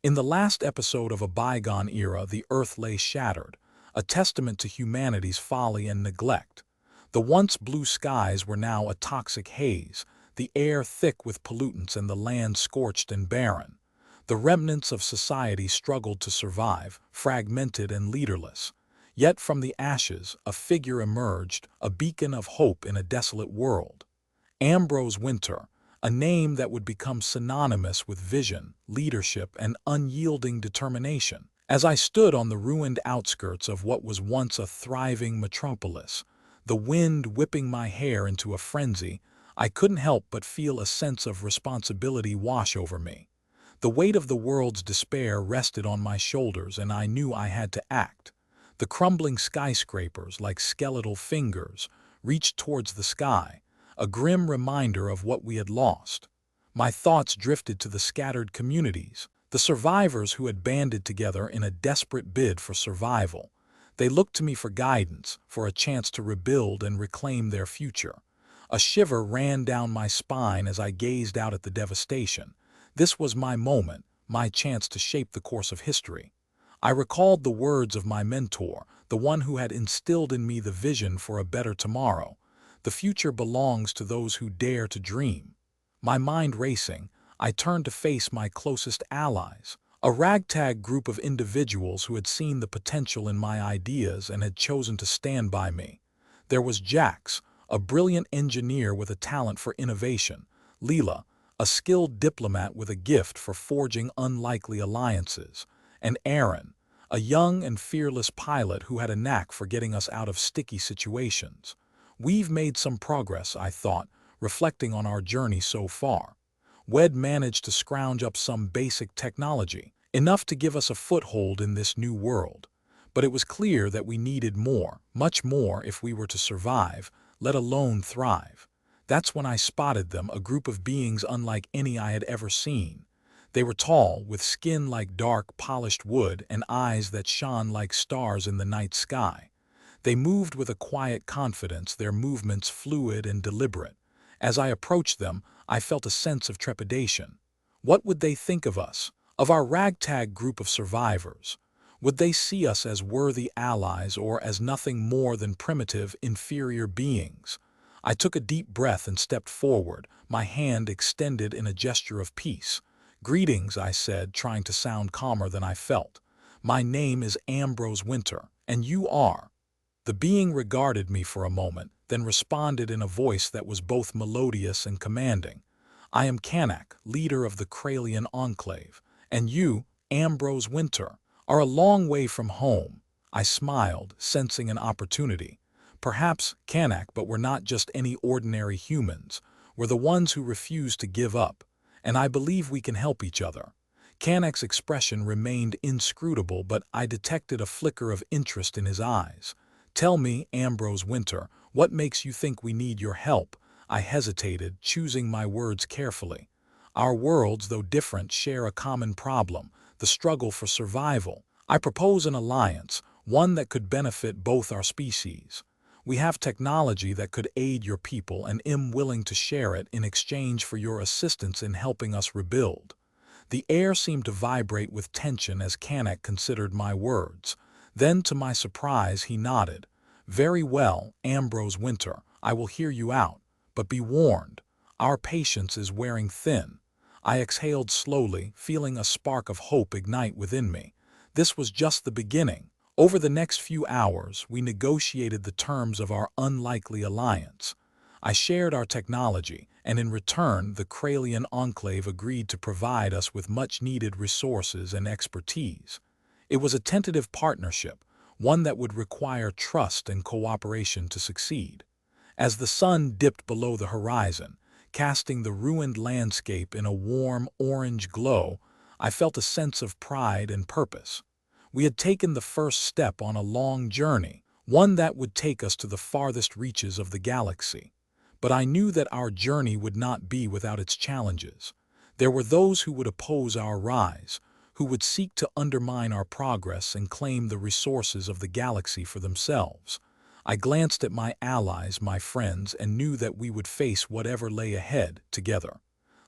In the last episode of a bygone era, the Earth lay shattered, a testament to humanity's folly and neglect. The once blue skies were now a toxic haze, the air thick with pollutants and the land scorched and barren. The remnants of society struggled to survive, fragmented and leaderless. Yet from the ashes, a figure emerged, a beacon of hope in a desolate world. Ambrose Wynter, a name that would become synonymous with vision, leadership, and unyielding determination. As I stood on the ruined outskirts of what was once a thriving metropolis, the wind whipping my hair into a frenzy, I couldn't help but feel a sense of responsibility wash over me. The weight of the world's despair rested on my shoulders, and I knew I had to act. The crumbling skyscrapers, like skeletal fingers, reached towards the sky, a grim reminder of what we had lost. My thoughts drifted to the scattered communities, the survivors who had banded together in a desperate bid for survival. They looked to me for guidance, for a chance to rebuild and reclaim their future. A shiver ran down my spine as I gazed out at the devastation. This was my moment, my chance to shape the course of history. I recalled the words of my mentor, the one who had instilled in me the vision for a better tomorrow. The future belongs to those who dare to dream. My mind racing, I turned to face my closest allies, a ragtag group of individuals who had seen the potential in my ideas and had chosen to stand by me. There was Jax, a brilliant engineer with a talent for innovation; Leela, a skilled diplomat with a gift for forging unlikely alliances; and Aaron, a young and fearless pilot who had a knack for getting us out of sticky situations. We've made some progress, I thought, reflecting on our journey so far. We'd managed to scrounge up some basic technology, enough to give us a foothold in this new world. But it was clear that we needed more, much more, if we were to survive, let alone thrive. That's when I spotted them, a group of beings unlike any I had ever seen. They were tall, with skin like dark, polished wood and eyes that shone like stars in the night sky. They moved with a quiet confidence, their movements fluid and deliberate. As I approached them, I felt a sense of trepidation. What would they think of us, of our ragtag group of survivors? Would they see us as worthy allies or as nothing more than primitive, inferior beings? I took a deep breath and stepped forward, my hand extended in a gesture of peace. "Greetings," I said, trying to sound calmer than I felt. "My name is Ambrose Wynter, and you are?" The being regarded me for a moment, then responded in a voice that was both melodious and commanding. "I am Galact, leader of the Kralian Enclave, and you, Ambrose Wynter, are a long way from home." I smiled, sensing an opportunity. "Perhaps, Galact, but we're not just any ordinary humans. We're the ones who refuse to give up, and I believe we can help each other." Galact's expression remained inscrutable, but I detected a flicker of interest in his eyes. "Tell me, Ambrose Wynter, what makes you think we need your help?" I hesitated, choosing my words carefully. "Our worlds, though different, share a common problem, the struggle for survival. I propose an alliance, one that could benefit both our species. We have technology that could aid your people, and am willing to share it in exchange for your assistance in helping us rebuild." The air seemed to vibrate with tension as Galact considered my words. Then, to my surprise, he nodded. "Very well, Ambrose Wynter, I will hear you out. But be warned, our patience is wearing thin." I exhaled slowly, feeling a spark of hope ignite within me. This was just the beginning. Over the next few hours, we negotiated the terms of our unlikely alliance. I shared our technology, and in return, the Kralian Enclave agreed to provide us with much-needed resources and expertise. It was a tentative partnership, one that would require trust and cooperation to succeed. As the sun dipped below the horizon, casting the ruined landscape in a warm orange glow, I felt a sense of pride and purpose. We had taken the first step on a long journey, one that would take us to the farthest reaches of the galaxy. But I knew that our journey would not be without its challenges. There were those who would oppose our rise, who would seek to undermine our progress and claim the resources of the galaxy for themselves. I glanced at my allies, my friends, and knew that we would face whatever lay ahead together.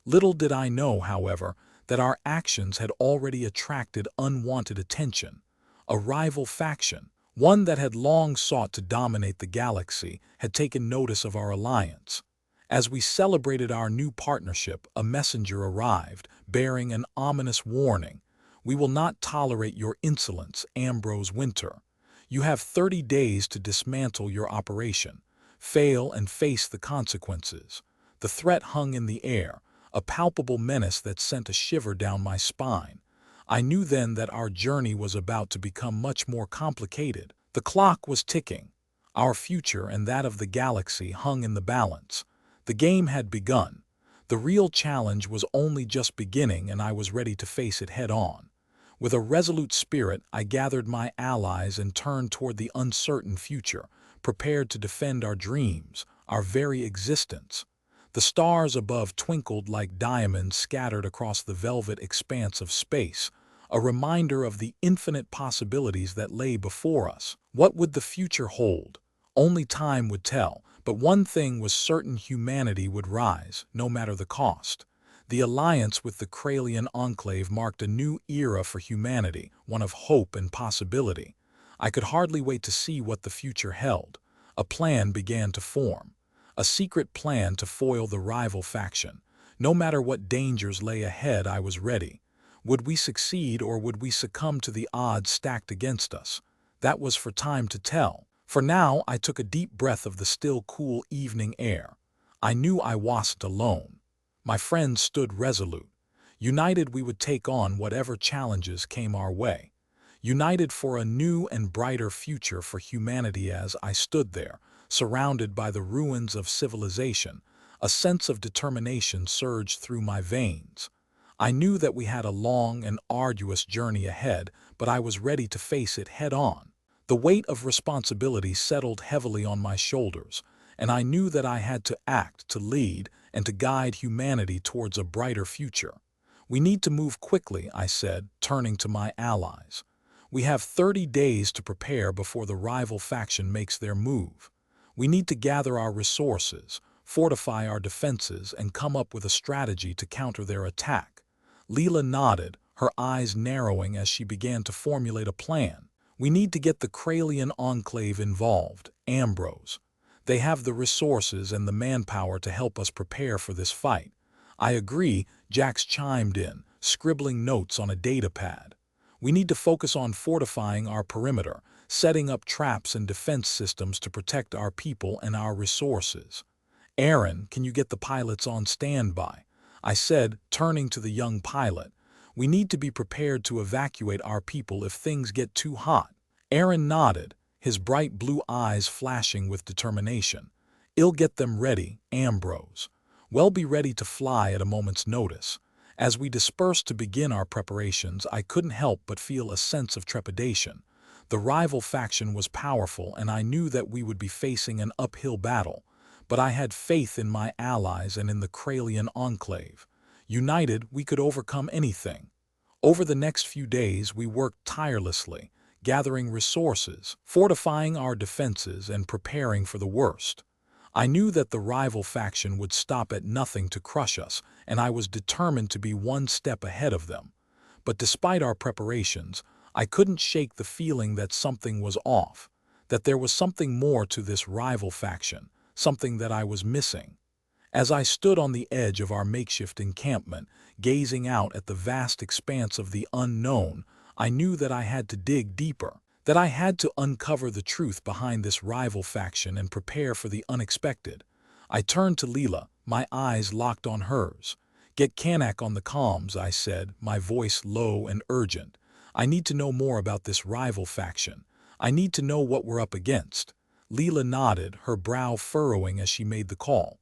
Little did I know, however, that our actions had already attracted unwanted attention. A rival faction, one that had long sought to dominate the galaxy, had taken notice of our alliance. As we celebrated our new partnership, a messenger arrived, bearing an ominous warning. "We will not tolerate your insolence, Ambrose Wynter. You have 30 days to dismantle your operation. Fail and face the consequences." The threat hung in the air, a palpable menace that sent a shiver down my spine. I knew then that our journey was about to become much more complicated. The clock was ticking. Our future and that of the galaxy hung in the balance. The game had begun. The real challenge was only just beginning, and I was ready to face it head-on. With a resolute spirit, I gathered my allies and turned toward the uncertain future, prepared to defend our dreams, our very existence. The stars above twinkled like diamonds scattered across the velvet expanse of space, a reminder of the infinite possibilities that lay before us. What would the future hold? Only time would tell, but one thing was certain: humanity would rise, no matter the cost. The alliance with the Kralian Enclave marked a new era for humanity, one of hope and possibility. I could hardly wait to see what the future held. A plan began to form. A secret plan to foil the rival faction. No matter what dangers lay ahead, I was ready. Would we succeed, or would we succumb to the odds stacked against us? That was for time to tell. For now, I took a deep breath of the still, cool evening air. I knew I wasn't alone. My friends stood resolute. United, we would take on whatever challenges came our way. United for a new and brighter future for humanity. As I stood there, surrounded by the ruins of civilization, a sense of determination surged through my veins. I knew that we had a long and arduous journey ahead, but I was ready to face it head-on. The weight of responsibility settled heavily on my shoulders, and I knew that I had to act, to lead, and to guide humanity towards a brighter future. "We need to move quickly," I said, turning to my allies. "We have 30 days to prepare before the rival faction makes their move. We need to gather our resources, fortify our defenses, and come up with a strategy to counter their attack." Leela nodded, her eyes narrowing as she began to formulate a plan. "We need to get the Kralian Enclave involved, Ambrose. They have the resources and the manpower to help us prepare for this fight." "I agree," Jax chimed in, scribbling notes on a datapad. "We need to focus on fortifying our perimeter, setting up traps and defense systems to protect our people and our resources." "Aaron, can you get the pilots on standby?" I said, turning to the young pilot. "We need to be prepared to evacuate our people if things get too hot." Aaron nodded, his bright blue eyes flashing with determination. "I'll get them ready, Ambrose. We'll be ready to fly at a moment's notice." As we dispersed to begin our preparations, I couldn't help but feel a sense of trepidation. The rival faction was powerful, and I knew that we would be facing an uphill battle. But I had faith in my allies and in the Kralian Enclave. United, we could overcome anything. Over the next few days, we worked tirelessly, gathering resources, fortifying our defenses, and preparing for the worst. I knew that the rival faction would stop at nothing to crush us, and I was determined to be one step ahead of them. But despite our preparations, I couldn't shake the feeling that something was off, that there was something more to this rival faction, something that I was missing. As I stood on the edge of our makeshift encampment, gazing out at the vast expanse of the unknown, I knew that I had to dig deeper, that I had to uncover the truth behind this rival faction and prepare for the unexpected. I turned to Leela, my eyes locked on hers. "Get Kanak on the comms," I said, my voice low and urgent. "I need to know more about this rival faction. I need to know what we're up against." Leela nodded, her brow furrowing as she made the call.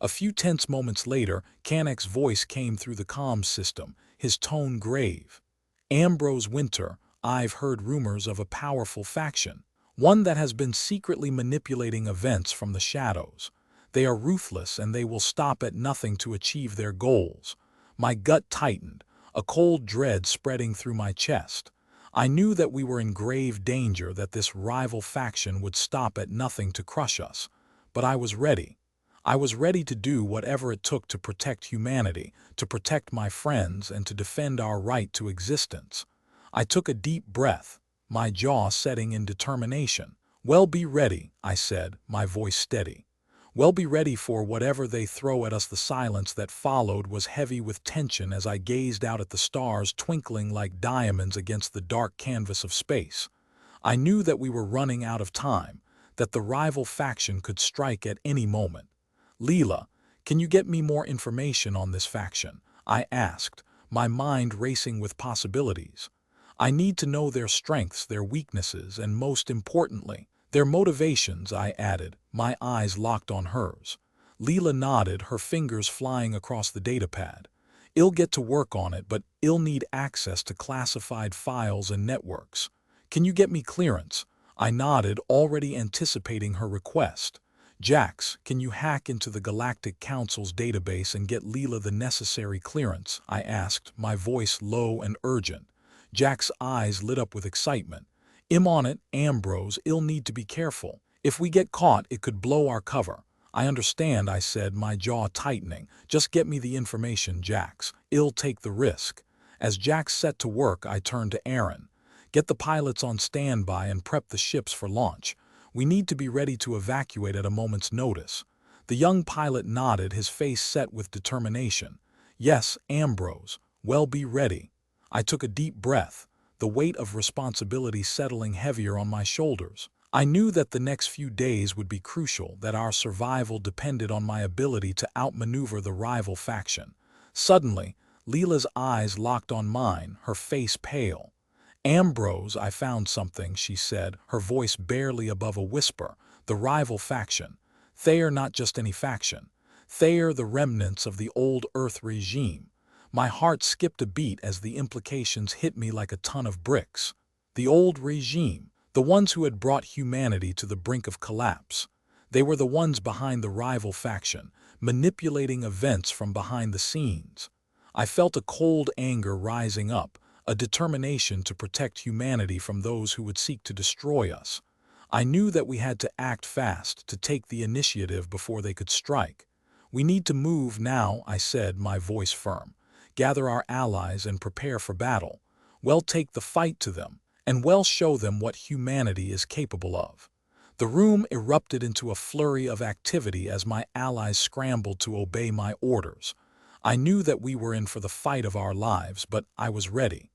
A few tense moments later, Kanak's voice came through the comms system, his tone grave. "Ambrose Wynter, I've heard rumors of a powerful faction, one that has been secretly manipulating events from the shadows. They are ruthless, and they will stop at nothing to achieve their goals." My gut tightened, a cold dread spreading through my chest. I knew that we were in grave danger, that this rival faction would stop at nothing to crush us. But I was ready. I was ready to do whatever it took to protect humanity, to protect my friends, and to defend our right to existence. I took a deep breath, my jaw setting in determination. "Well, be ready," I said, my voice steady. "Well, be ready for whatever they throw at us." The silence that followed was heavy with tension as I gazed out at the stars twinkling like diamonds against the dark canvas of space. I knew that we were running out of time, that the rival faction could strike at any moment. "Leela, can you get me more information on this faction?" I asked, my mind racing with possibilities. "I need to know their strengths, their weaknesses, and most importantly, their motivations," I added, my eyes locked on hers. Leela nodded, her fingers flying across the datapad. "I'll get to work on it, but I'll need access to classified files and networks. Can you get me clearance?" I nodded, already anticipating her request. "Jax, can you hack into the Galactic Council's database and get Leela the necessary clearance?" I asked, my voice low and urgent. Jack's eyes lit up with excitement. "I'm on it, Ambrose. I'll need to be careful. If we get caught, it could blow our cover." "I understand," I said, my jaw tightening. "Just get me the information, Jax. I'll take the risk." As Jax set to work, I turned to Aaron. "Get the pilots on standby and prep the ships for launch. We need to be ready to evacuate at a moment's notice." The young pilot nodded, his face set with determination. "Yes, Ambrose. Well, be ready." I took a deep breath, the weight of responsibility settling heavier on my shoulders. I knew that the next few days would be crucial, that our survival depended on my ability to outmaneuver the rival faction. Suddenly, Leela's eyes locked on mine, her face pale. "Ambrose, I found something," she said, her voice barely above a whisper. "The rival faction. They're not just any faction. They're the remnants of the old Earth regime." My heart skipped a beat as the implications hit me like a ton of bricks. The old regime, the ones who had brought humanity to the brink of collapse. They were the ones behind the rival faction, manipulating events from behind the scenes. I felt a cold anger rising up, a determination to protect humanity from those who would seek to destroy us. I knew that we had to act fast, to take the initiative before they could strike. "We need to move now," I said, my voice firm. "Gather our allies and prepare for battle. We'll take the fight to them, and we'll show them what humanity is capable of." The room erupted into a flurry of activity as my allies scrambled to obey my orders. I knew that we were in for the fight of our lives, but I was ready.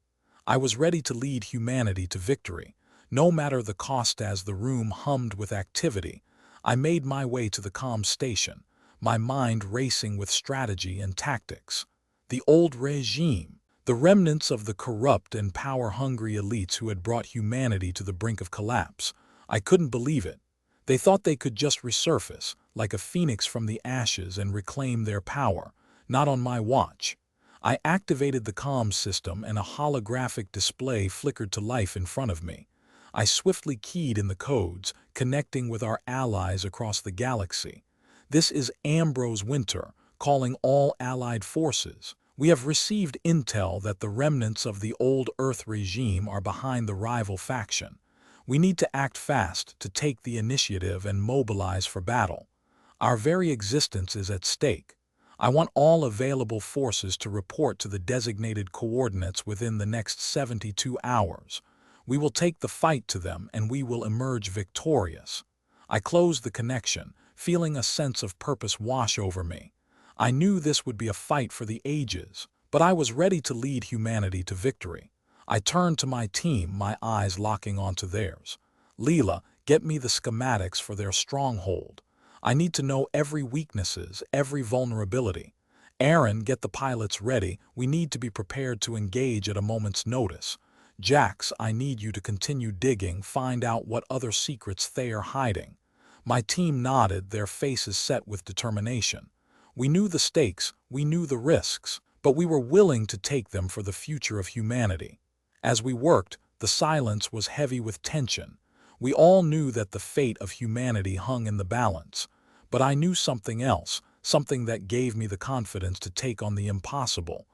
I was ready to lead humanity to victory, no matter the cost. As the room hummed with activity, I made my way to the comm station, my mind racing with strategy and tactics. The old regime, the remnants of the corrupt and power-hungry elites who had brought humanity to the brink of collapse. I couldn't believe it. They thought they could just resurface, like a phoenix from the ashes, and reclaim their power. Not on my watch. I activated the comm system and a holographic display flickered to life in front of me. I swiftly keyed in the codes, connecting with our allies across the galaxy. "This is Ambrose Wynter, calling all allied forces. We have received intel that the remnants of the old Earth regime are behind the rival faction. We need to act fast, to take the initiative and mobilize for battle. Our very existence is at stake. I want all available forces to report to the designated coordinates within the next 72 hours. We will take the fight to them and we will emerge victorious." I closed the connection, feeling a sense of purpose wash over me. I knew this would be a fight for the ages, but I was ready to lead humanity to victory. I turned to my team, my eyes locking onto theirs. "Leela, get me the schematics for their stronghold. I need to know every weaknesses, every vulnerability. Aaron, get the pilots ready. We need to be prepared to engage at a moment's notice. Jax, I need you to continue digging, find out what other secrets they are hiding." My team nodded, their faces set with determination. We knew the stakes, we knew the risks, but we were willing to take them for the future of humanity. As we worked, the silence was heavy with tension. We all knew that the fate of humanity hung in the balance. But I knew something else, something that gave me the confidence to take on the impossible.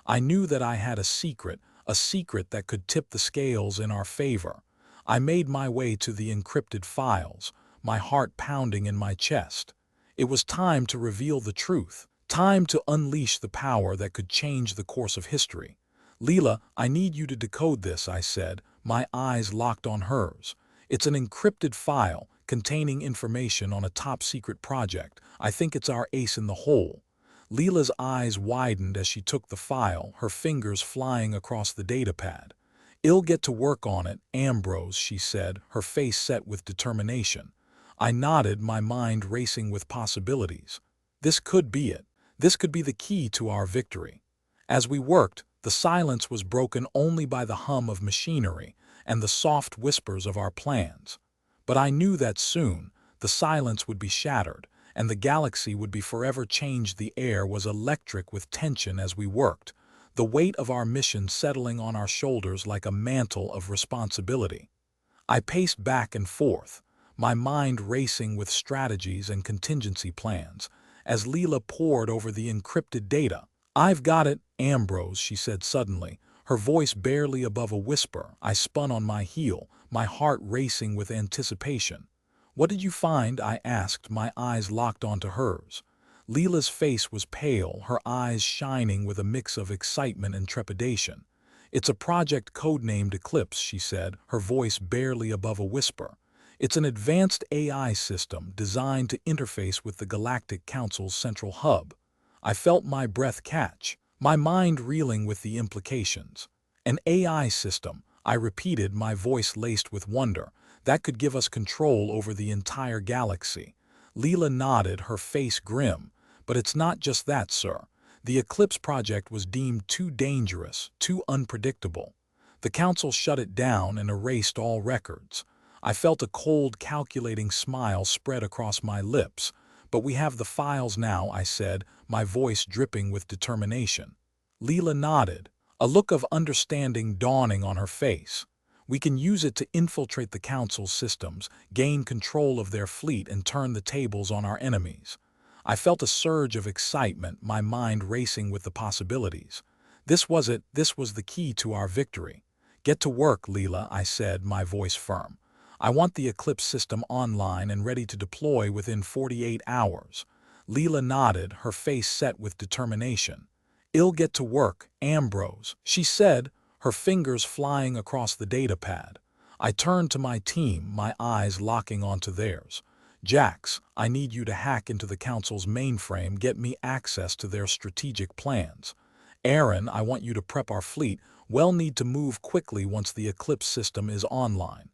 I knew that I had a secret that could tip the scales in our favor. I made my way to the encrypted files, my heart pounding in my chest. It was time to reveal the truth, time to unleash the power that could change the course of history. Leela, I need you to decode this, I said, my eyes locked on hers. It's an encrypted file containing information on a top-secret project. I think it's our ace in the hole. Leela's eyes widened as she took the file, her fingers flying across the datapad. "I'll get to work on it, Ambrose," she said, her face set with determination. I nodded, my mind racing with possibilities. This could be it. This could be the key to our victory. As we worked, the silence was broken only by the hum of machinery and the soft whispers of our plans. But I knew that soon the silence would be shattered, and the galaxy would be forever changed. The air was electric with tension as we worked, the weight of our mission settling on our shoulders like a mantle of responsibility. I paced back and forth, my mind racing with strategies and contingency plans, as Leela pored over the encrypted data. "I've got it, Ambrose," she said suddenly, her voice barely above a whisper. I spun on my heel, my heart racing with anticipation. "What did you find?" I asked, my eyes locked onto hers. Leela's face was pale, her eyes shining with a mix of excitement and trepidation. "It's a project codenamed Eclipse," she said, her voice barely above a whisper. "It's an advanced AI system designed to interface with the Galactic Council's central hub." I felt my breath catch, my mind reeling with the implications. "An AI system," I repeated, my voice laced with wonder, "that could give us control over the entire galaxy." Leela nodded, her face grim. "But it's not just that, sir. The Eclipse project was deemed too dangerous, too unpredictable. The Council shut it down and erased all records." I felt a cold, calculating smile spread across my lips. "But we have the files now," I said, my voice dripping with determination. Leela nodded, a look of understanding dawning on her face. "We can use it to infiltrate the Council's systems, gain control of their fleet, and turn the tables on our enemies." I felt a surge of excitement, my mind racing with the possibilities. This was it, this was the key to our victory. "Get to work, Leela," I said, my voice firm. "I want the Eclipse system online and ready to deploy within 48 hours. Leela nodded, her face set with determination. "I'll get to work, Ambrose," she said, her fingers flying across the datapad. I turned to my team, my eyes locking onto theirs. "Jax, I need you to hack into the Council's mainframe, get me access to their strategic plans. Aaron, I want you to prep our fleet. We'll need to move quickly once the Eclipse system is online."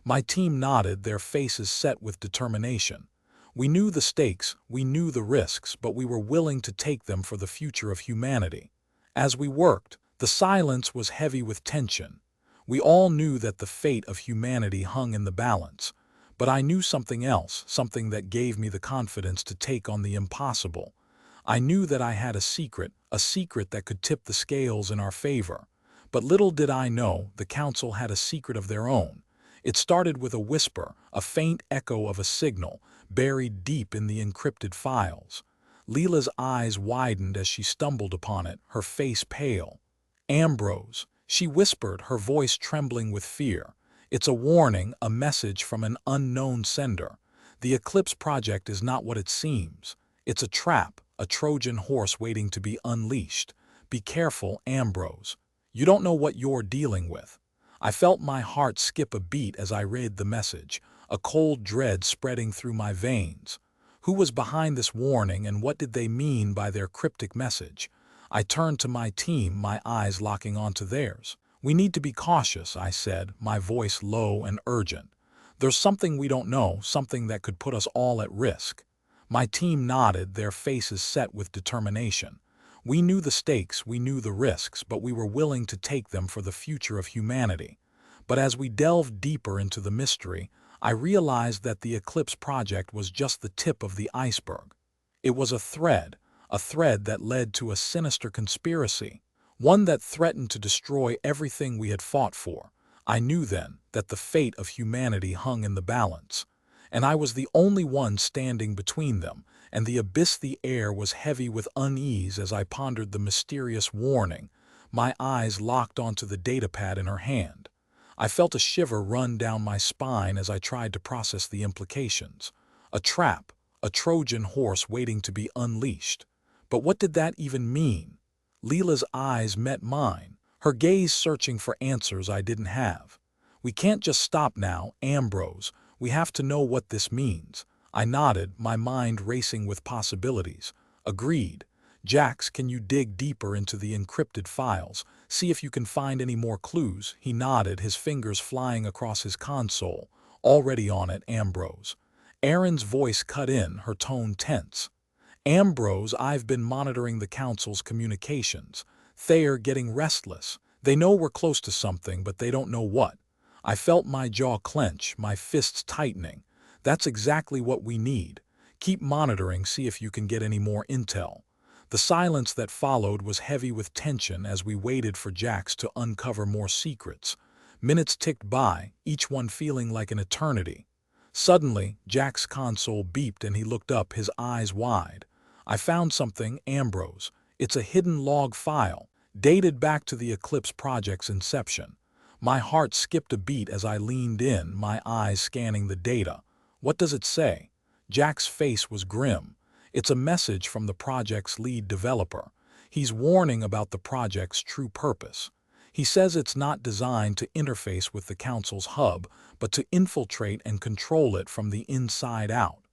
My team nodded, their faces set with determination. We knew the stakes, we knew the risks, but we were willing to take them for the future of humanity. As we worked, the silence was heavy with tension. We all knew that the fate of humanity hung in the balance. But I knew something else, something that gave me the confidence to take on the impossible. I knew that I had a secret that could tip the scales in our favor. But little did I know, the Council had a secret of their own. It started with a whisper, a faint echo of a signal, buried deep in the encrypted files. Leela's eyes widened as she stumbled upon it, her face pale. "Ambrose," she whispered, her voice trembling with fear. "It's a warning, a message from an unknown sender. The Eclipse project is not what it seems. It's a trap, a Trojan horse waiting to be unleashed. Be careful, Ambrose. You don't know what you're dealing with." I felt my heart skip a beat as I read the message, a cold dread spreading through my veins. Who was behind this warning, and what did they mean by their cryptic message? I turned to my team, my eyes locking onto theirs. "We need to be cautious," I said, my voice low and urgent. "There's something we don't know, something that could put us all at risk." My team nodded, their faces set with determination. We knew the stakes, we knew the risks, but we were willing to take them for the future of humanity. But as we delved deeper into the mystery, I realized that the Eclipse project was just the tip of the iceberg. It was a thread that led to a sinister conspiracy, one that threatened to destroy everything we had fought for. I knew then that the fate of humanity hung in the balance, and I was the only one standing between them, and the abyss. The air was heavy with unease as I pondered the mysterious warning, my eyes locked onto the datapad in her hand. I felt a shiver run down my spine as I tried to process the implications. A trap, a Trojan horse waiting to be unleashed. But what did that even mean? Leela's eyes met mine, her gaze searching for answers I didn't have. We can't just stop now, Ambrose. We have to know what this means. I nodded, my mind racing with possibilities. Agreed. Jax, can you dig deeper into the encrypted files? See if you can find any more clues. He nodded, his fingers flying across his console. Already on it, Ambrose. Erin's voice cut in, her tone tense. Ambrose, I've been monitoring the Council's communications. They're getting restless. They know we're close to something, but they don't know what. I felt my jaw clench, my fists tightening. That's exactly what we need. Keep monitoring, see if you can get any more intel. The silence that followed was heavy with tension as we waited for Jax to uncover more secrets. Minutes ticked by, each one feeling like an eternity. Suddenly, Jax's console beeped and he looked up, his eyes wide. I found something, Ambrose. It's a hidden log file, dated back to the Eclipse project's inception. My heart skipped a beat as I leaned in, my eyes scanning the data. What does it say? Jax's face was grim. It's a message from the project's lead developer. He's warning about the project's true purpose. He says it's not designed to interface with the Council's hub, but to infiltrate and control it from the inside out.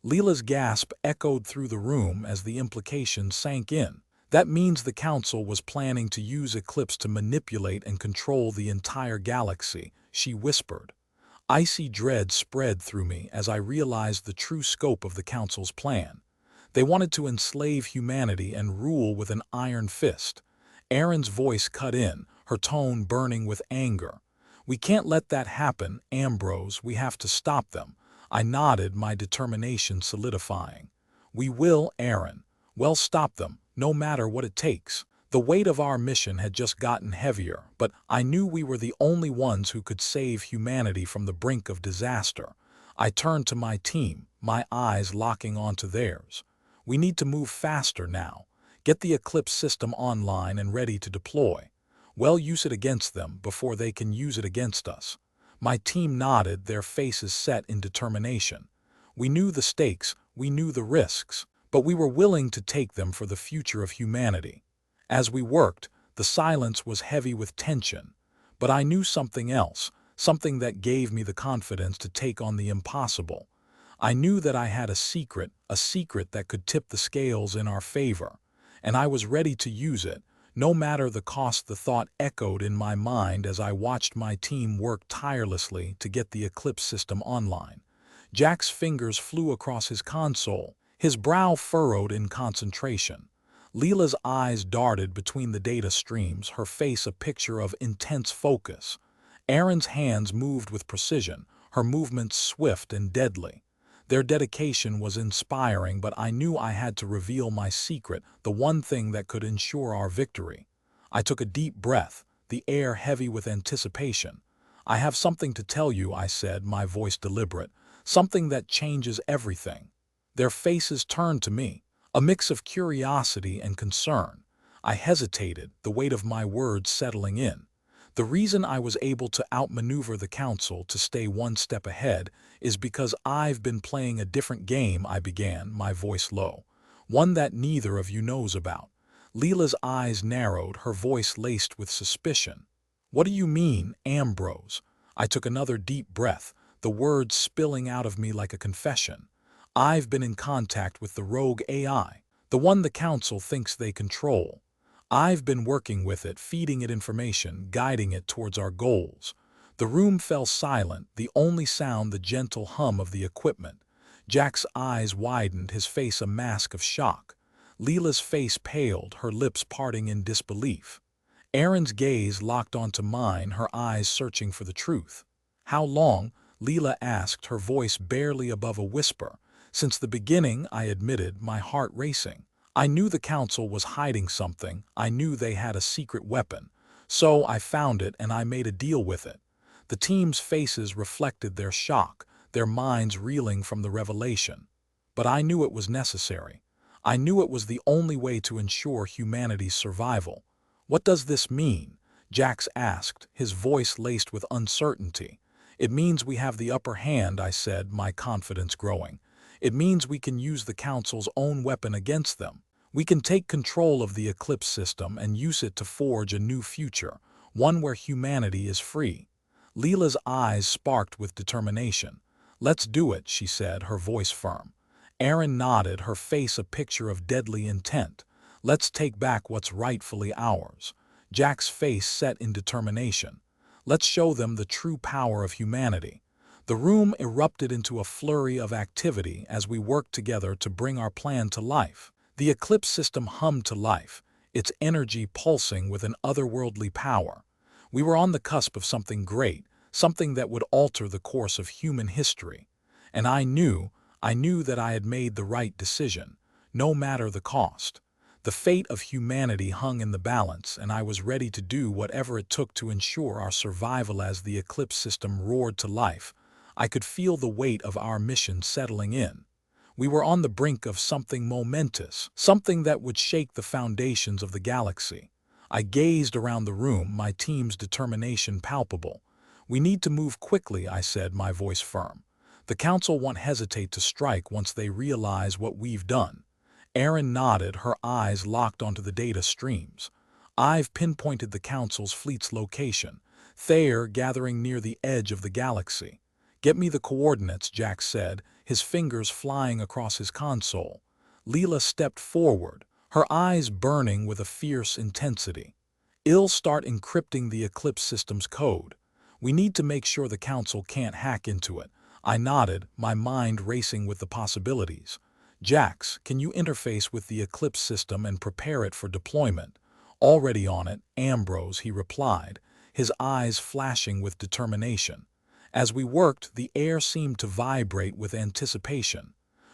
Leela's gasp echoed through the room as the implication sank in. That means the Council was planning to use Eclipse to manipulate and control the entire galaxy, she whispered. Icy dread spread through me as I realized the true scope of the Council's plan. They wanted to enslave humanity and rule with an iron fist. Erin's voice cut in, her tone burning with anger. We can't let that happen, Ambrose. We have to stop them. I nodded, my determination solidifying. We will, Erin. We'll stop them, no matter what it takes. The weight of our mission had just gotten heavier, but I knew we were the only ones who could save humanity from the brink of disaster. I turned to my team, my eyes locking onto theirs. We need to move faster now. Get the Eclipse system online and ready to deploy. We'll use it against them before they can use it against us. My team nodded, their faces set in determination. We knew the stakes, we knew the risks, but we were willing to take them for the future of humanity. As we worked, the silence was heavy with tension. But I knew something else, something that gave me the confidence to take on the impossible. I knew that I had a secret that could tip the scales in our favor, and I was ready to use it, no matter the cost. The thought echoed in my mind as I watched my team work tirelessly to get the Eclipse system online. Jax's fingers flew across his console, his brow furrowed in concentration. Leela's eyes darted between the data streams, her face a picture of intense focus. Erin's hands moved with precision, her movements swift and deadly. Their dedication was inspiring, but I knew I had to reveal my secret, the one thing that could ensure our victory. I took a deep breath, the air heavy with anticipation. I have something to tell you, I said, my voice deliberate, something that changes everything. Their faces turned to me, a mix of curiosity and concern. I hesitated, the weight of my words settling in. The reason I was able to outmaneuver the Council to stay one step ahead is because I've been playing a different game, I began, my voice low. One that neither of you knows about. Leela's eyes narrowed, her voice laced with suspicion. What do you mean, Ambrose? I took another deep breath, the words spilling out of me like a confession. I've been in contact with the rogue AI, the one the Council thinks they control. I've been working with it, feeding it information, guiding it towards our goals. The room fell silent, the only sound the gentle hum of the equipment. Jax's eyes widened, his face a mask of shock. Leela's face paled, her lips parting in disbelief. Erin's gaze locked onto mine, her eyes searching for the truth. How long? Leela asked, her voice barely above a whisper. Since the beginning, I admitted, my heart racing. I knew the Council was hiding something, I knew they had a secret weapon. So I found it and I made a deal with it. The team's faces reflected their shock, their minds reeling from the revelation. But I knew it was necessary. I knew it was the only way to ensure humanity's survival. What does this mean? Jax asked, his voice laced with uncertainty. It means we have the upper hand, I said, my confidence growing. It means we can use the Council's own weapon against them. We can take control of the Eclipse system and use it to forge a new future, one where humanity is free. Leela's eyes sparked with determination. "Let's do it," she said, her voice firm. Erin nodded, her face a picture of deadly intent. "Let's take back what's rightfully ours." Jack's face set in determination. "Let's show them the true power of humanity." The room erupted into a flurry of activity as we worked together to bring our plan to life. The Eclipse system hummed to life, its energy pulsing with an otherworldly power. We were on the cusp of something great, something that would alter the course of human history. And I knew that I had made the right decision, no matter the cost. The fate of humanity hung in the balance, and I was ready to do whatever it took to ensure our survival. As the Eclipse system roared to life, I could feel the weight of our mission settling in. We were on the brink of something momentous, something that would shake the foundations of the galaxy. I gazed around the room, my team's determination palpable. "We need to move quickly," I said, my voice firm. "The Council won't hesitate to strike once they realize what we've done." Erin nodded, her eyes locked onto the data streams. "I've pinpointed the Council's fleet's location. They're gathering near the edge of the galaxy." "Get me the coordinates," Jack said, his fingers flying across his console. Leela stepped forward, her eyes burning with a fierce intensity. "I'll start encrypting the Eclipse system's code. We need to make sure the Council can't hack into it." I nodded, my mind racing with the possibilities. "Jax, can you interface with the Eclipse system and prepare it for deployment?" "Already on it, Ambrose," he replied, his eyes flashing with determination. As we worked, the air seemed to vibrate with anticipation.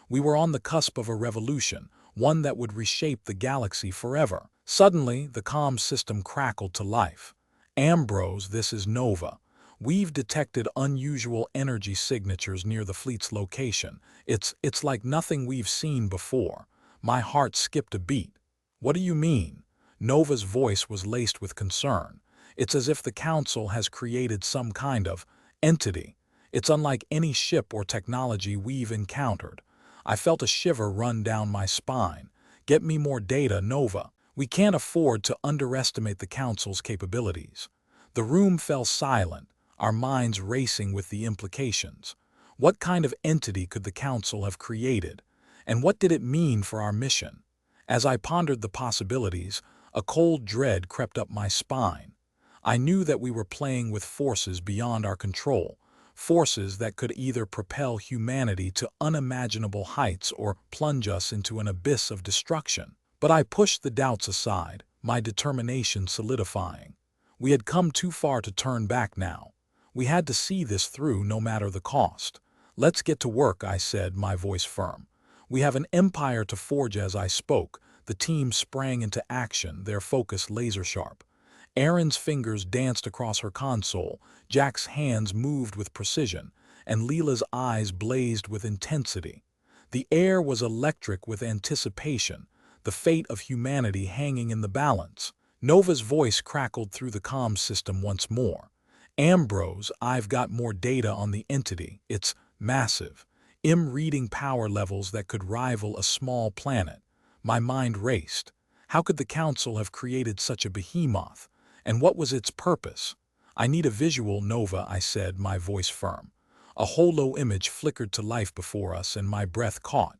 We were on the cusp of a revolution, one that would reshape the galaxy forever. Suddenly, the comm system crackled to life. "Ambrose, this is Nova. We've detected unusual energy signatures near the fleet's location. It's like nothing we've seen before." My heart skipped a beat. "What do you mean?" Nova's voice was laced with concern. "It's as if the Council has created some kind of entity. It's unlike any ship or technology we've encountered." I felt a shiver run down my spine. "Get me more data, Nova. We can't afford to underestimate the Council's capabilities." The room fell silent, our minds racing with the implications. What kind of entity could the Council have created? And what did it mean for our mission? As I pondered the possibilities, a cold dread crept up my spine. I knew that we were playing with forces beyond our control, forces that could either propel humanity to unimaginable heights or plunge us into an abyss of destruction. But I pushed the doubts aside, my determination solidifying. We had come too far to turn back now. We had to see this through no matter the cost. "Let's get to work," I said, my voice firm. "We have an empire to forge." As I spoke, the team sprang into action, their focus laser-sharp. Erin's fingers danced across her console, Jack's hands moved with precision, and Leela's eyes blazed with intensity. The air was electric with anticipation, the fate of humanity hanging in the balance. Nova's voice crackled through the comm system once more. "Ambrose, I've got more data on the entity. It's massive. Reading power levels that could rival a small planet." My mind raced. How could the Council have created such a behemoth? And what was its purpose? "I need a visual, Nova," I said, my voice firm. A holo image flickered to life before us, and my breath caught.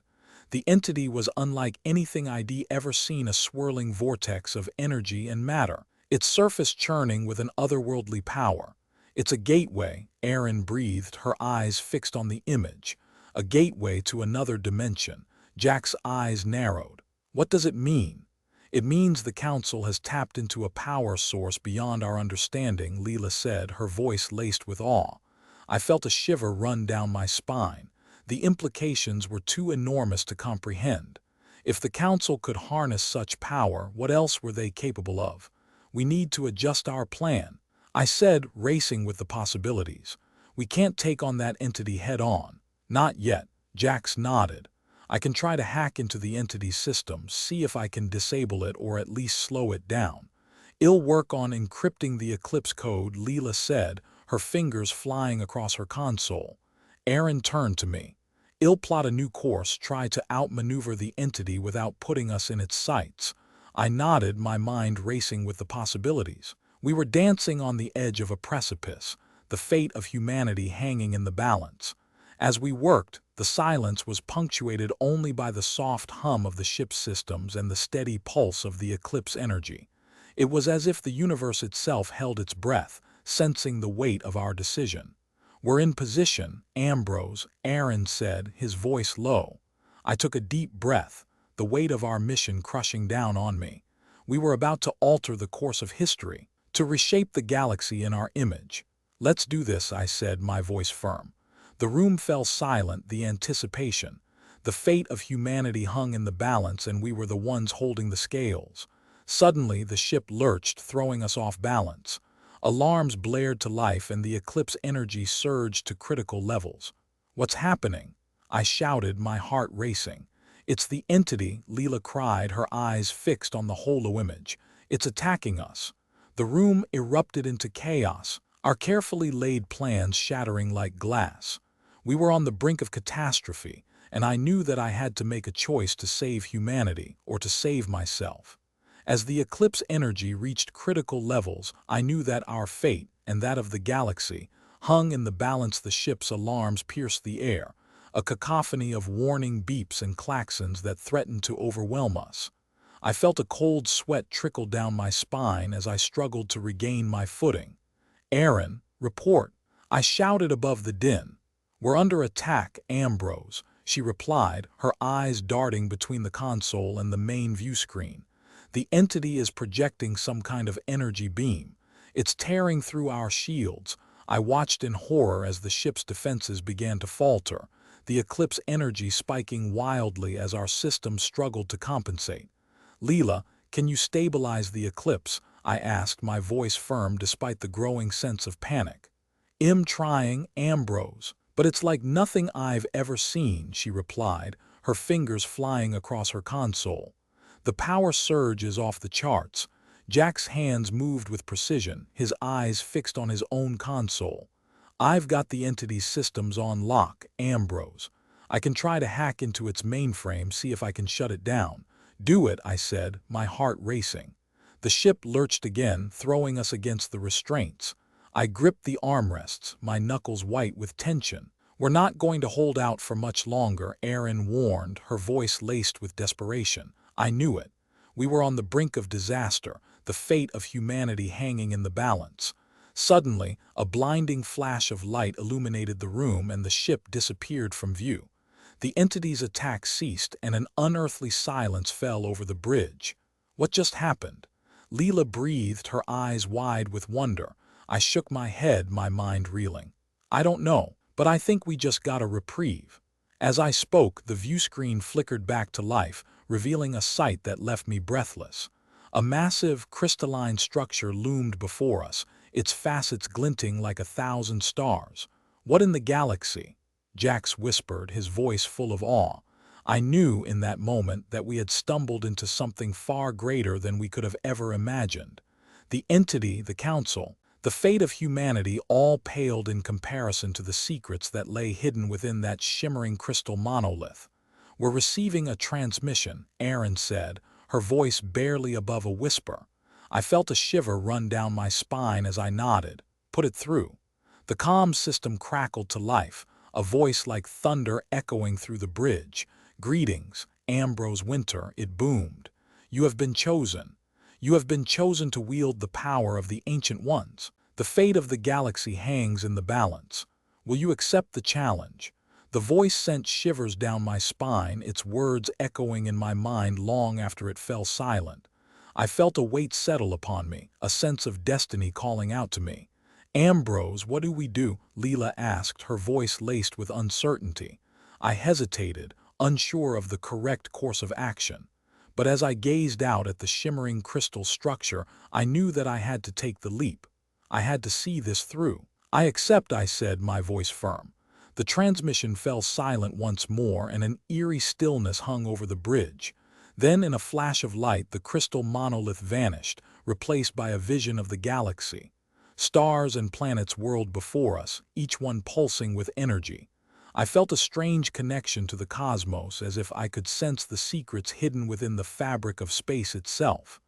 The entity was unlike anything I'd ever seen, a swirling vortex of energy and matter, its surface churning with an otherworldly power. "It's a gateway," Erin breathed, her eyes fixed on the image. "A gateway to another dimension." Jack's eyes narrowed. "What does it mean?" "It means the Council has tapped into a power source beyond our understanding," Leela said, her voice laced with awe. I felt a shiver run down my spine. The implications were too enormous to comprehend. If the Council could harness such power, what else were they capable of? "We need to adjust our plan," I said, racing with the possibilities. "We can't take on that entity head-on." "Not yet," Jax nodded. "I can try to hack into the entity's system, see if I can disable it or at least slow it down." "I'll work on encrypting the Eclipse code," Leela said, her fingers flying across her console. Erin turned to me. Ill-plot a new course, try to outmaneuver the entity without putting us in its sights. I nodded, my mind racing with the possibilities. We were dancing on the edge of a precipice, the fate of humanity hanging in the balance. As we worked, the silence was punctuated only by the soft hum of the ship's systems and the steady pulse of the eclipse energy. It was as if the universe itself held its breath, sensing the weight of our decision. "We're in position," Aaron said, his voice low. I took a deep breath, the weight of our mission crushing down on me. We were about to alter the course of history, to reshape the galaxy in our image. "Let's do this," I said, my voice firm. The room fell silent, the anticipation. The fate of humanity hung in the balance, and we were the ones holding the scales. Suddenly, the ship lurched, throwing us off balance. Alarms blared to life, and the eclipse energy surged to critical levels. "What's happening?" I shouted, my heart racing. "It's the entity," Leela cried, her eyes fixed on the holo image. "It's attacking us." The room erupted into chaos, our carefully laid plans shattering like glass. We were on the brink of catastrophe, and I knew that I had to make a choice to save humanity or to save myself. As the eclipse energy reached critical levels, I knew that our fate, and that of the galaxy, hung in the balance. The ship's alarms pierced the air, a cacophony of warning beeps and klaxons that threatened to overwhelm us. I felt a cold sweat trickle down my spine as I struggled to regain my footing. "Aaron, report," I shouted above the din. "We're under attack, Ambrose," she replied, her eyes darting between the console and the main view screen. "The entity is projecting some kind of energy beam. It's tearing through our shields." I watched in horror as the ship's defenses began to falter, the eclipse energy spiking wildly as our systems struggled to compensate. "Leela, can you stabilize the eclipse?" I asked, my voice firm despite the growing sense of panic. "I'm trying, Ambrose, but it's like nothing I've ever seen," she replied, her fingers flying across her console. "The power surge is off the charts." Jack's hands moved with precision, his eyes fixed on his own console. "I've got the entity's systems on lock, Ambrose. I can try to hack into its mainframe, see if I can shut it down." "Do it," I said, my heart racing. The ship lurched again, throwing us against the restraints. I gripped the armrests, my knuckles white with tension. "We're not going to hold out for much longer," Aaron warned, her voice laced with desperation. I knew it. We were on the brink of disaster, the fate of humanity hanging in the balance. Suddenly, a blinding flash of light illuminated the room and the ship disappeared from view. The entity's attack ceased and an unearthly silence fell over the bridge. "What just happened?" Leela breathed, her eyes wide with wonder. I shook my head, my mind reeling. "I don't know, but I think we just got a reprieve." As I spoke, the view screen flickered back to life, revealing a sight that left me breathless. A massive, crystalline structure loomed before us, its facets glinting like 1,000 stars. "What in the galaxy?" Jax whispered, his voice full of awe. I knew in that moment that we had stumbled into something far greater than we could have ever imagined. The entity, the council, the fate of humanity all paled in comparison to the secrets that lay hidden within that shimmering crystal monolith. "We're receiving a transmission," Aaron said, her voice barely above a whisper. I felt a shiver run down my spine as I nodded. "Put it through." The comm system crackled to life, a voice like thunder echoing through the bridge. "Greetings, Ambrose Wynter," it boomed. "You have been chosen. You have been chosen to wield the power of the Ancient Ones. The fate of the galaxy hangs in the balance. Will you accept the challenge?" The voice sent shivers down my spine, its words echoing in my mind long after it fell silent. I felt a weight settle upon me, a sense of destiny calling out to me. "Ambrose, what do we do?" Leela asked, her voice laced with uncertainty. I hesitated, unsure of the correct course of action. But as I gazed out at the shimmering crystal structure, I knew that I had to take the leap. I had to see this through. "I accept," I said, my voice firm. The transmission fell silent once more, and an eerie stillness hung over the bridge. Then, in a flash of light, the crystal monolith vanished, replaced by a vision of the galaxy. Stars and planets whirled before us, each one pulsing with energy. I felt a strange connection to the cosmos, as if I could sense the secrets hidden within the fabric of space itself.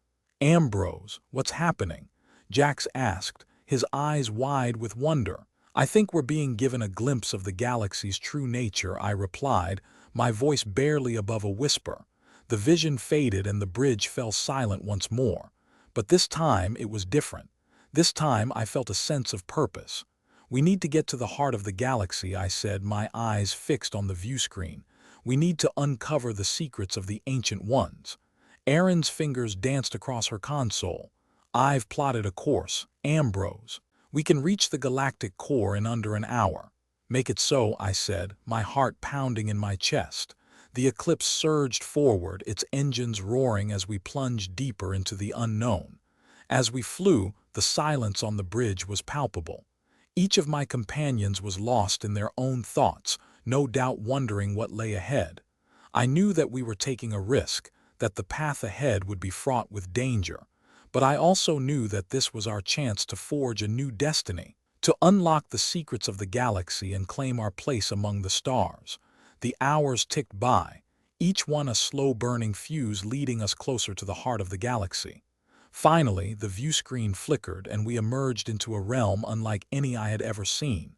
"Ambrose, what's happening?" Jax asked, his eyes wide with wonder. "I think we're being given a glimpse of the galaxy's true nature," I replied, my voice barely above a whisper. The vision faded and the bridge fell silent once more. But this time it was different. This time I felt a sense of purpose. "We need to get to the heart of the galaxy," I said, my eyes fixed on the view screen. "We need to uncover the secrets of the Ancient Ones." Erin's fingers danced across her console. "I've plotted a course, Ambrose. We can reach the galactic core in under an hour." "Make it so," I said, my heart pounding in my chest. The Eclipse surged forward, its engines roaring as we plunged deeper into the unknown. As we flew, the silence on the bridge was palpable. Each of my companions was lost in their own thoughts, no doubt wondering what lay ahead. I knew that we were taking a risk, that the path ahead would be fraught with danger. But I also knew that this was our chance to forge a new destiny, to unlock the secrets of the galaxy and claim our place among the stars. The hours ticked by, each one a slow-burning fuse leading us closer to the heart of the galaxy. Finally, the view screen flickered and we emerged into a realm unlike any I had ever seen.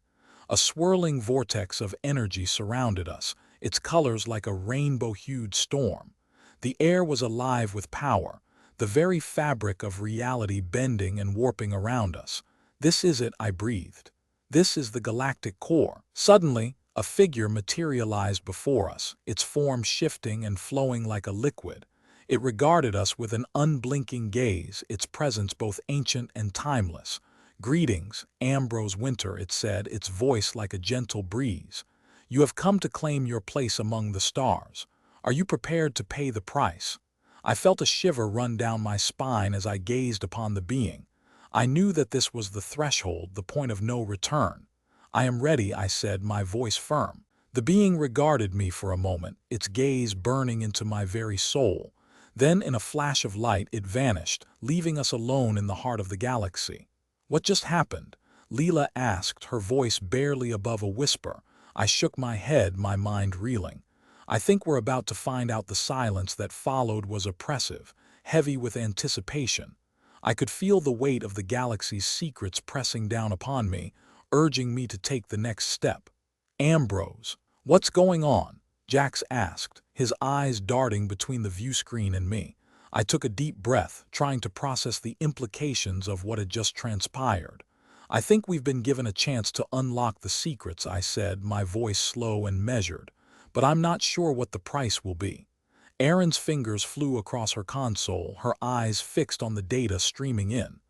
A swirling vortex of energy surrounded us, its colors like a rainbow-hued storm. The air was alive with power, the very fabric of reality bending and warping around us. "This is it," I breathed. "This is the galactic core." Suddenly, a figure materialized before us, its form shifting and flowing like a liquid. It regarded us with an unblinking gaze, its presence both ancient and timeless. "Greetings, Ambrose Wynter," it said, its voice like a gentle breeze. "You have come to claim your place among the stars. Are you prepared to pay the price?" I felt a shiver run down my spine as I gazed upon the being. I knew that this was the threshold, the point of no return. "I am ready," I said, my voice firm. The being regarded me for a moment, its gaze burning into my very soul. Then, in a flash of light, it vanished, leaving us alone in the heart of the galaxy. "What just happened?" Leela asked, her voice barely above a whisper. I shook my head, my mind reeling. "I think we're about to find out." The silence that followed was oppressive, heavy with anticipation. I could feel the weight of the galaxy's secrets pressing down upon me, urging me to take the next step. "Ambrose, what's going on?" Jax asked, his eyes darting between the view screen and me. I took a deep breath, trying to process the implications of what had just transpired. "I think we've been given a chance to unlock the secrets," I said, my voice slow and measured. "But I'm not sure what the price will be." Erin's fingers flew across her console, her eyes fixed on the data streaming in.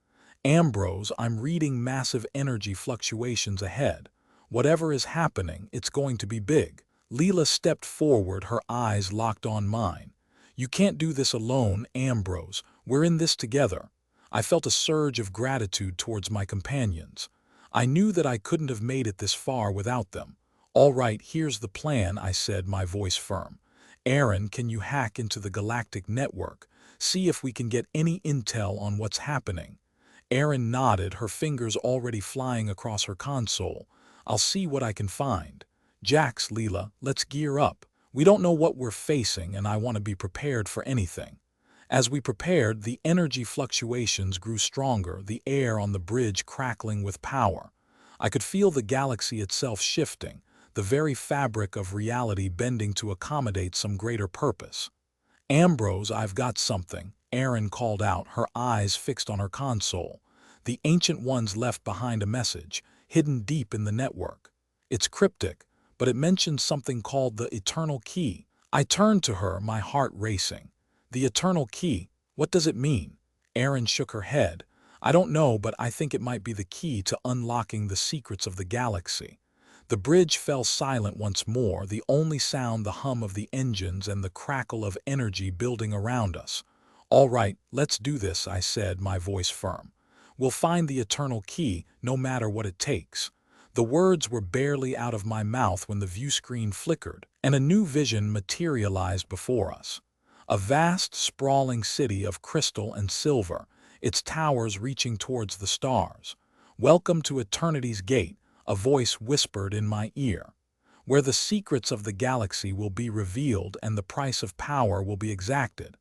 "Ambrose, I'm reading massive energy fluctuations ahead. Whatever is happening, it's going to be big." Leela stepped forward, her eyes locked on mine. "You can't do this alone, Ambrose. We're in this together." I felt a surge of gratitude towards my companions. I knew that I couldn't have made it this far without them. "All right, here's the plan," I said, my voice firm. "Erin, can you hack into the Galactic network? See if we can get any intel on what's happening." Erin nodded, her fingers already flying across her console. "I'll see what I can find." "Jax, Leela, let's gear up. We don't know what we're facing and I want to be prepared for anything." As we prepared, the energy fluctuations grew stronger, the air on the bridge crackling with power. I could feel the galaxy itself shifting, the very fabric of reality bending to accommodate some greater purpose. "Ambrose, I've got something," Erin called out, her eyes fixed on her console. "The Ancient Ones left behind a message, hidden deep in the network. It's cryptic, but it mentions something called the Eternal Key." I turned to her, my heart racing. "The Eternal Key? What does it mean?" Erin shook her head. "I don't know, but I think it might be the key to unlocking the secrets of the galaxy." The bridge fell silent once more, the only sound the hum of the engines and the crackle of energy building around us. "All right, let's do this," I said, my voice firm. "We'll find the Eternal Key, no matter what it takes." The words were barely out of my mouth when the view screen flickered, and a new vision materialized before us. A vast, sprawling city of crystal and silver, its towers reaching towards the stars. "Welcome to Eternity's Gate," a voice whispered in my ear. where the secrets of the galaxy will be revealed and the price of power will be exacted.